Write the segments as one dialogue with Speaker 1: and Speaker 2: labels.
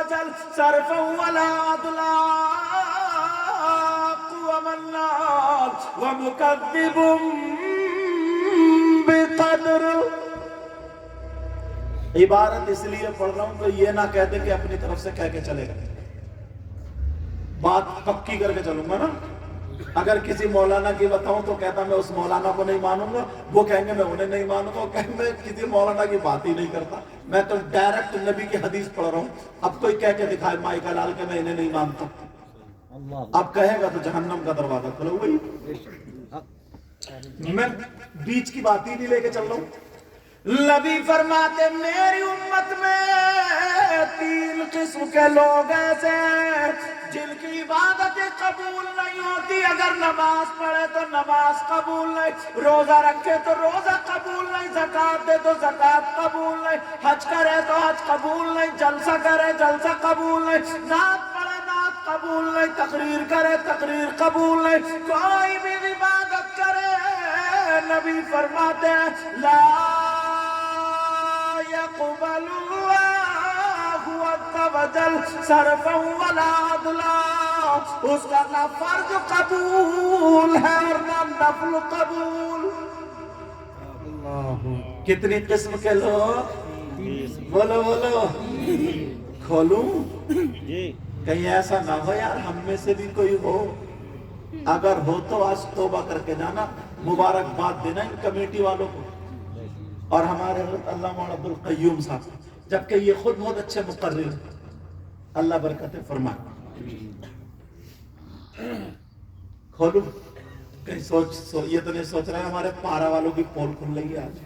Speaker 1: وجل صرفا ولا عدلا ومنان ومكذب بقدر. عبارت اس لیے پڑھ رہا ہوں تو یہ نہ کہتے کہ اپنی طرف سے کہہ کے چلے گا، بات پکی کر کے چلوں گا نا. اگر کسی مولانا کی بتاؤں تو کہتا میں اس مولانا کو نہیں مانوں گا، وہ کہیں گے میں انہیں نہیں مانوں گا، وہ کہیں میں کسی مولانا کی بات ہی نہیں کرتا. میں تو ڈائریکٹ نبی کی حدیث پڑھ رہا ہوں. اب کوئی کہہ کے دکھائے مائی کا لال کہ میں انہیں نہیں مانتا، اب کہے گا تو جہنم کا دروازہ کھلا ہوا ہی. میں بیچ کی بات ہی نہیں لے کے چل رہا ہوں. نبی فرماتے میری امت میں 3 قسم کے لوگ ایسے ہیں جن کی عبادتیں قبول نہیں ہوتی. اگر نماز پڑھے تو نماز قبول نہیں، روزہ رکھے تو روزہ قبول نہیں، زکوٰۃ دے تو زکوٰۃ قبول نہیں، حج کرے تو حج قبول نہیں، جلسہ کرے جلسہ قبول نہیں، نعت پڑھے نعت قبول نہیں، تقریر کرے تقریر قبول نہیں. کوئی بھی عبادت کرے نبی فرماتے ہیں لا يقبل الله عز وجل صرفا ولا عدلا. اس کا نہ فرض قبول ہے اور نہ نفل قبول. کتنی قسم کے لوگ؟ بولو بولو. کھولوں کہیں ایسا نہ ہو یار ہم میں سے بھی کوئی ہو. اگر ہو تو آج توبہ کر کے جانا، مبارکباد دینا ان کمیٹی والوں کو اور ہمارے حضرت علامہ عبد القیوم صاحب، جبکہ یہ خود بہت اچھے مقرر ہیں، اللہ برکت فرمائے. کھولو کہیں یہ تو نہیں سوچ رہے ہمارے پارا والوں کی پول کھل رہی ہے آج.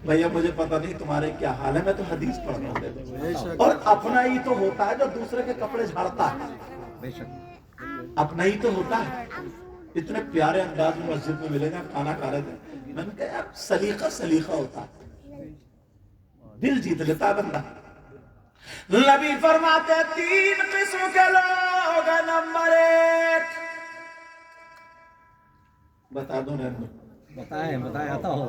Speaker 1: بھیا مجھے پتہ نہیں تمہارے کیا حال ہے، میں تو حدیث پڑھ رہا ہوں. اور اپنا ہی تو ہوتا ہے جو دوسرے کے کپڑے جھاڑتا ہے، اپنا ہی تو ہوتا ہے. اتنے پیارے انداز میں مسجد میں ملے گا، کھانا کھا رہے تھے، میں نے کہا یار سلیقہ ہوتا ہے، دل جیت لیتا ہے بندہ. نبی فرماتے 3 قسم کے لوگ. نمبر 1 بتا دو نا،
Speaker 2: بتائیں آتا ہو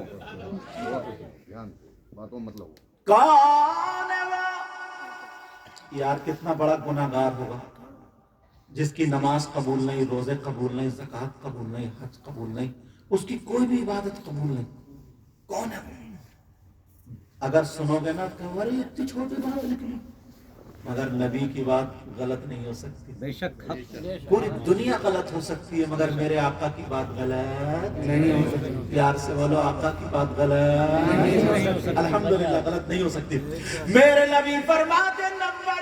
Speaker 1: کون ہے وہ؟ یار کتنا بڑا گناہگار ہوگا جس کی نماز قبول نہیں، روزے قبول نہیں، زکوٰۃ قبول نہیں، حج قبول نہیں، اس کی کوئی بھی عبادت قبول نہیں. کون ہے وہ؟ اگر سنو گے نا کہ ارے اتنی چھوٹی بات نکلی، مگر نبی کی بات غلط نہیں ہو سکتی.
Speaker 2: بے شک
Speaker 1: پوری دنیا غلط ہو سکتی ہے مگر میرے آقا کی بات غلط نہیں ہو سکتی. پیار سے بولو آقا کی بات غلط نہیں ہو سکتی. الحمدللہ غلط نہیں ہو سکتی. میرے نبی فرماتے نمبر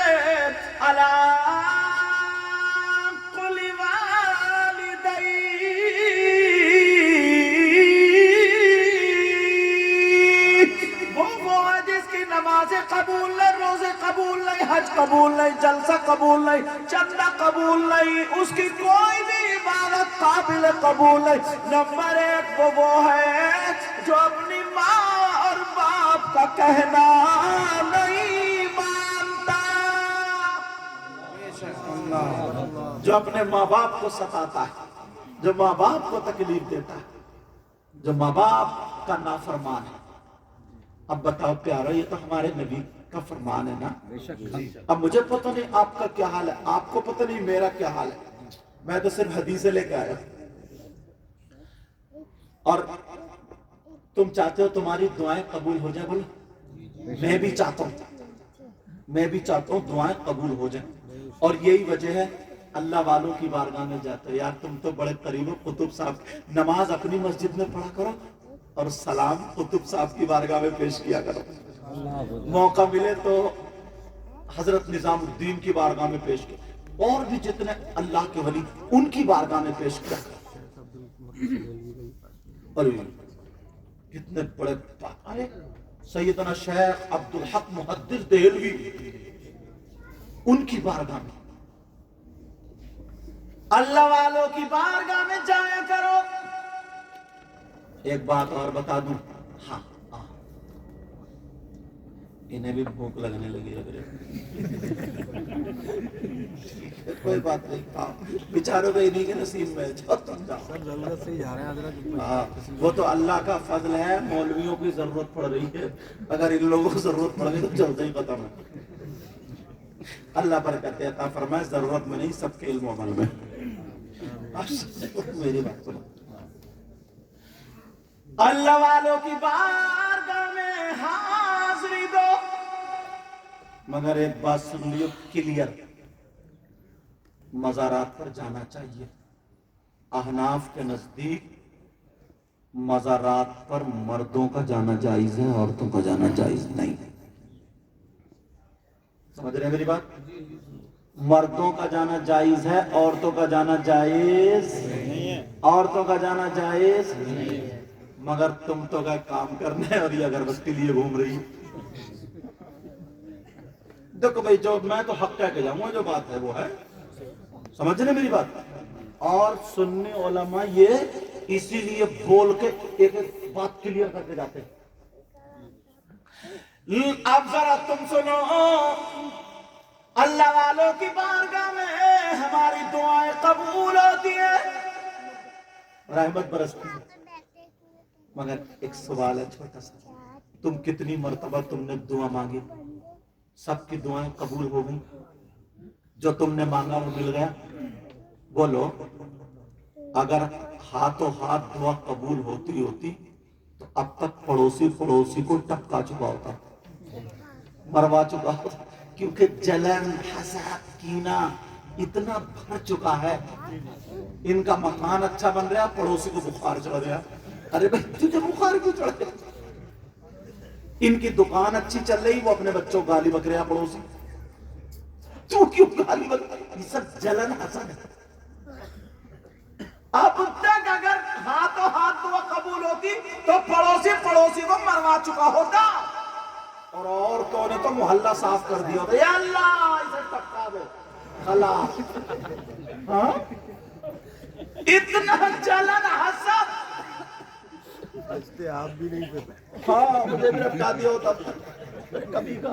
Speaker 1: 1 اللہ نمازیں قبول نہیں، روزے قبول نہیں، حج قبول نہیں، جلسہ قبول نہیں، چندہ قبول نہیں، اس کی کوئی بھی عبادت قابل قبول نہیں. نمبر 1 وہ ہے جو اپنی ماں اور باپ کا کہنا نہیں مانتا، جو اپنے ماں باپ کو ستاتا ہے، جو ماں باپ کو تکلیف دیتا ہے، جو ماں باپ کا نافرمان ہے. اب بتاؤ پیارو یہ تو ہمارے نبی کا فرمان ہے نا. اب مجھے پتہ نہیں آپ کا کیا حال ہے، آپ کو پتہ نہیں میرا کیا حال ہے، میں تو صرف حدیثیں لے کے آیا. اور تم چاہتے ہو تمہاری دعائیں قبول ہو جائیں؟ بولو میں بھی چاہتا ہوں دعائیں قبول ہو جائیں. اور یہی وجہ ہے اللہ والوں کی بارگاہ میں جاتے ہو. یار تم تو بڑے قریب ہو قطب صاحب، نماز اپنی مسجد میں پڑھا کرو اور سلام قطب صاحب کی بارگاہ میں پیش کیا کرو. موقع ملے تو حضرت نظام الدین کی بارگاہ میں پیش کیا، اور بھی جتنے اللہ کے ولی ان کی بارگاہ میں پیش کیا. اور کتنے بڑے ارے سیدنا شیخ عبدالحق محدث دہلوی ان کی بارگاہ میں، اللہ والوں کی بارگاہ میں جایا کرو. ایک بات اور بتا دوں، ہاں انہیں بھی بھوک لگنے لگی لگ کوئی بات نہیں، بیچاروں کو انہیں کے نصیب میں
Speaker 3: ضرورت سے ہی جا رہے ہیں حضرت.
Speaker 1: وہ تو اللہ کا فضل ہے. مولویوں کی ضرورت پڑ رہی ہے، اگر ان لوگوں کو ضرورت پڑ گئی تو جلد ہی ختم ہے. اللہ برکت عطا فرمائے، ضرورت میں نہیں سب کے علم و عمل میں۔ میری بات سنو، اللہ والوں کی بارگاہ میں حاضری دو، مگر ایک بات سن لیو کلیئر، مزارات پر جانا چاہیے۔ احناف کے نزدیک مزارات پر مردوں کا جانا جائز ہے، عورتوں کا جانا جائز نہیں۔ سمجھ رہے ہیں میری بات؟ مردوں کا جانا جائز ہے، عورتوں کا جانا جائز نہیں ہے، عورتوں کا جانا جائز نہیں ہے، مگر تم تو کا کام کرنا ہے اور یہ اگربتی لیے گھوم رہی ہے۔ دیکھو بھائی، جو میں تو حق کہہ کے جاؤں گا، جو بات ہے وہ ہے، سمجھ رہے میری بات؟ اور سنی علماء یہ اسی لیے بول کے ایک ایک بات کلیئر کر کے جاتے ہیں۔ اب ذرا تم سنو، اللہ والوں کی بارگاہ میں ہماری دعائیں قبول ہوتی ہیں، رحمت برستی ہے، مگر ایک سوال ہے چھوٹا سا، تم کتنی مرتبہ تم نے دعا مانگی؟ سب کی دعائیں قبول ہو گئی؟ جو تم نے مانگا وہ مل گیا؟ بولو، اگر ہاتھوں ہاتھ دعا قبول ہوتی تو اب تک پڑوسی کو ٹپکا چکا ہوتا، مروا چکا ہوتا، کیونکہ جلن، حسد، کینہ اتنا بھر چکا ہے۔ ان کا مکان اچھا بن رہا، پڑوسی کو بخار چڑھ گیا، ارے بھائی تجھے بخار کیوں چڑھ گیا؟ ان کی دکان اچھی چل رہی، وہ اپنے بچوں کو گالی بک رہا پڑوسی، تو کیوں گالی بک رہا؟ یہ سب جلن، حسد ہے۔ اب تک اگر ہاتھوں ہاتھ دعا قبول ہوتی تو پڑوسی کو مروا چکا ہوتا، اور عورتوں نے تو محلہ صاف کر دیا ہوتا، یا اللہ اسے ٹپکا دے، خلاص۔ ہاں، اتنا جلن، حسد،
Speaker 3: بچتے آپ بھی نہیں پھر۔
Speaker 1: ہاں مجھے بھی ٹپکا دیا ہوتا کبھی کا،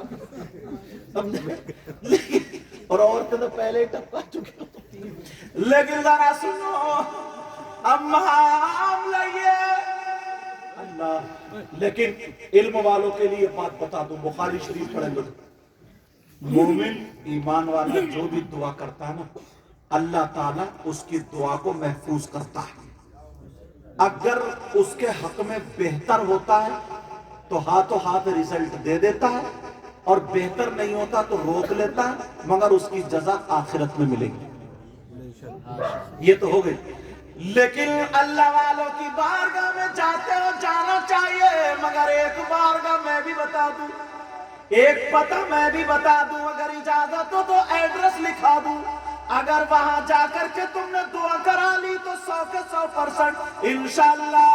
Speaker 1: اور عورتیں تو پہلے ہی ٹپکا چکی ہوتی۔ لیکن ذرا سنو، اب معاملہ یہ اللہ، لیکن علم والوں کے لیے بات بتا دوں، بخاری شریف پڑھیں گے، مومن ایمان والا جو بھی دعا کرتا ہے نا، اللہ تعالیٰ اس کی دعا کو محفوظ کرتا ہے۔ اگر اس کے حق میں بہتر ہوتا ہے تو ہاتھوں ہاتھ ریزلٹ دے دیتا ہے، اور بہتر نہیں ہوتا تو روک لیتا ہے، مگر اس کی جزا آخرت میں ملے گی۔ یہ تو ہو گئی۔ لیکن اللہ والوں کی بارگاہ میں جاتے ہو، جانا چاہیے، مگر ایک بارگاہ میں بھی بتا دوں، ایک پتہ میں بھی بتا دوں، اگر اجازت ہو تو ایڈریس لکھا دوں، اگر وہاں جا کر کے تم نے دعا کرا لی تو 100% انشاءاللہ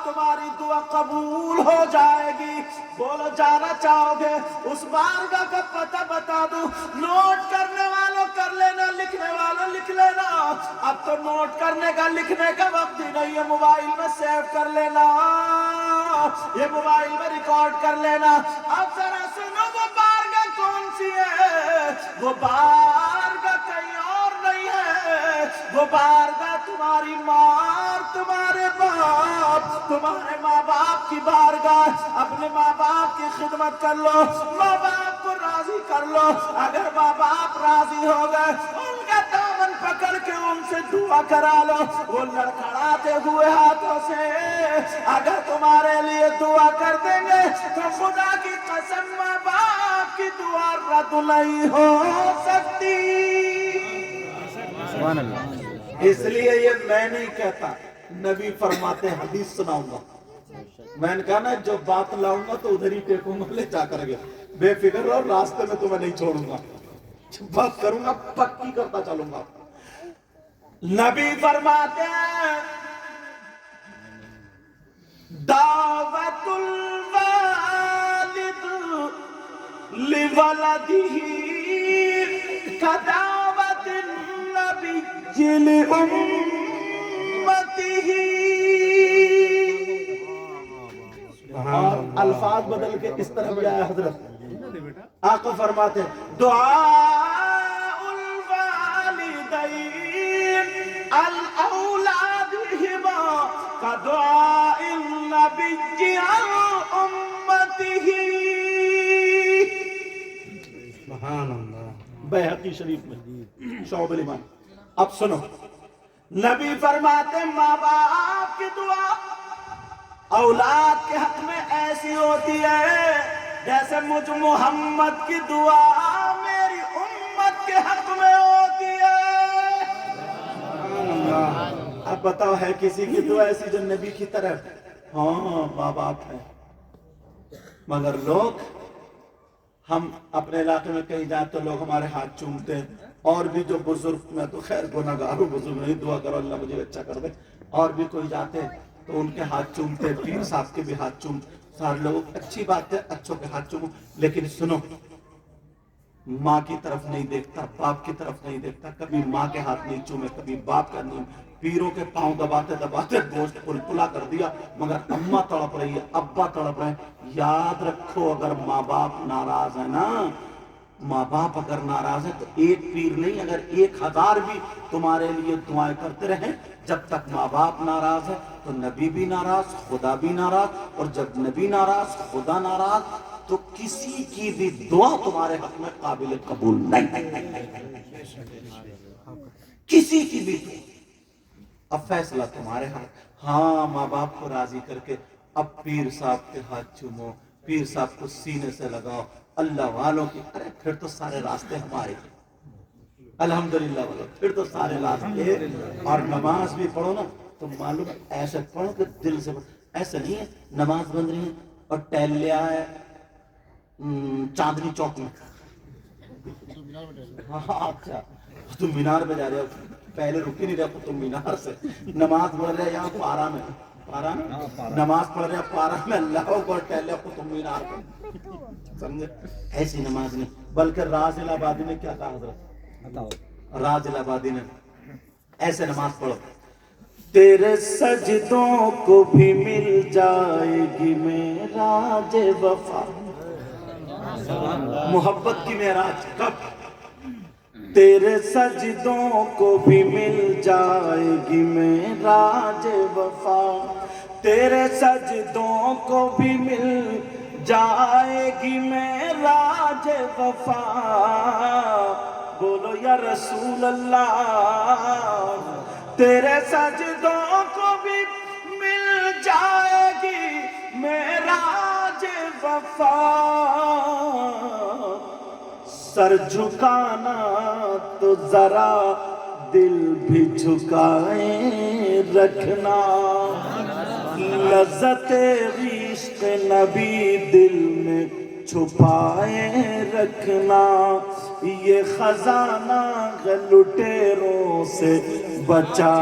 Speaker 1: تمہاری دعا قبول ہو جائے گی۔ بولو جانا چاہو گے؟ اس بارگاہ کا پتہ بتا دوں، نوٹ کرنے والوں کر لینا، لکھنے والوں لکھ لینا، اب تو نوٹ کرنے کا لکھنے کا وقت ہی نہیں ہے، موبائل میں سیو کر لینا، یہ موبائل میں ریکارڈ کر لینا۔ اب ذرا سنو، وہ بارگاہ کون سی ہے؟ وہ بارگاہ کہیں اور نہیں ہے، وہ بارگاہ تمہاری ماں، تمہارے باپ، تمہارے ماں باپ کی بارگاہ۔ اپنے ماں باپ کی خدمت کر لو، ماں باپ کو راضی کر لو، اگر ماں باپ راضی ہو گئے ان کا دامن پکڑ کے ان سے دعا کرا لو، وہ لڑکھڑاتے ہوئے ہاتھوں سے اگر تمہارے لیے دعا کر دیں گے تو خدا کی قسم ماں باپ کی دعا رد نہیں ہو سکتی۔
Speaker 2: سبحان اللہ۔
Speaker 1: اس لیے یہ میں نہیں کہتا، نبی فرماتے، حدیث سناؤں گا، میں نے کہا نا جو بات لاؤں گا تو ادھر ہی ٹیکوں گا، لے جا کر گیا، بے فکر رہو، راستے میں تمہیں نہیں چھوڑوں گا، بات کروں گا پکی کرتا چلوں گا۔ نبی فرماتے ہیں، دعوت الوالد لولده كدعوت النبي لأمته۔ اور الفاظ بدل کے اس طرح بھی آیا حضرت، آقا فرماتے ہیں، دعاء الوالدین الاولادہما کدعاء النبی عن امتہ۔
Speaker 3: سبحان اللہ.
Speaker 1: بیہقی شریف میں شعب الایمان. اب سنو، نبی فرماتے ماں باپ کی دعا اولاد کے حق میں ایسی ہوتی ہے جیسے مجھ محمد کی دعا میری امت کے حق میں ہوتی ہے. اب بتاؤ ہے کسی کی دعا ایسی جو نبی کی طرف؟ ہاں ماں باپ ہے، مگر لوگ، ہم اپنے علاقے میں کہیں جائیں تو لوگ ہمارے ہاتھ چومتے ہیں، اور بھی جو بزرگ، میں تو خیر گناہگار ہوں، بزرگ نہیں، دعا کرو اللہ مجھے اچھا کر دے، اور بھی کوئی جاتے ہیں تو ان کے ہاتھ چومتے، پیر صاحب کے بھی ہاتھ چومتے. سارے لوگ اچھی بات ہے، اچھوں کے ہاتھ چومو، لیکن سنو، ماں کی طرف نہیں دیکھتا، باپ کی طرف نہیں دیکھتا، کبھی ماں کے ہاتھ نہیں چومے، کبھی باپ کا نہیں. پیروں کے پاؤں دباتے دباتے گوشت پلپلا کر دیا، مگر اماں تڑپ رہی ہے، ابا تڑپ رہے ہیں. یاد رکھو، اگر ماں باپ ناراض ہے نا، ماں باپ اگر ناراض ہے تو ایک پیر نہیں، اگر 1000 بھی تمہارے لیے دعائیں کرتے رہیں، جب تک ماں باپ ناراض ہے تو نبی بھی ناراض، خدا بھی ناراض، اور جب نبی ناراض، خدا ناراض، تو کسی کی بھی دعا تمہارے حق میں قابل قبول نہیں، کسی کی بھی دعا. اب فیصلہ تمہارے ہاتھ. ہاں ماں باپ کو راضی کر کے اب پیر صاحب کے ہاتھ چومو، پیر صاحب کو سینے سے لگاؤ، اللہ والوں کی، ارے پھر تو سارے راستے ہمارے ہیں. الحمدللہ والوں، پھر تو سارے راستے. اور نماز بھی پڑھو نا تو معلوم ایسے پڑھو کہ دل سے پڑھو. ایسا نہیں ہے نماز بن رہی ہے اور ٹہل لیا ہے چاندنی چوک میں. ہاں اچھا، تم مینار میں جا رہے ہو، پہلے رک ہی نہیں رہا تم مینار سے. نماز پڑھ رہے یہاں پارا میں، پارا میں نماز پڑھ رہے پارا میں، اللہ کو ٹہل رہے تم مینار پہ. سمجھے؟ ایسی نماز نہیں. بلکہ راز الآبادی نے کیا کہا حضرت؟ راز الآبادی نے ایسے نماز پڑھو، تیرے سجدوں کو بھی مل جائے گی معراج وفا. محبت کی معراج کب؟ تیرے سجدوں کو بھی مل جائے گی معراج وفا. تیرے سجدوں کو بھی مل جائے گی معراج وفا. بولو یا رسول اللہ. تیرے سجدوں کو بھی مل جائے گی معراج وفا. سر جھکانا تو ذرا دل بھی جھکائے رکھنا. لذت عشق نبی دل میں چھپائے رکھنا. یہ خزانہ لٹیروں سے بچا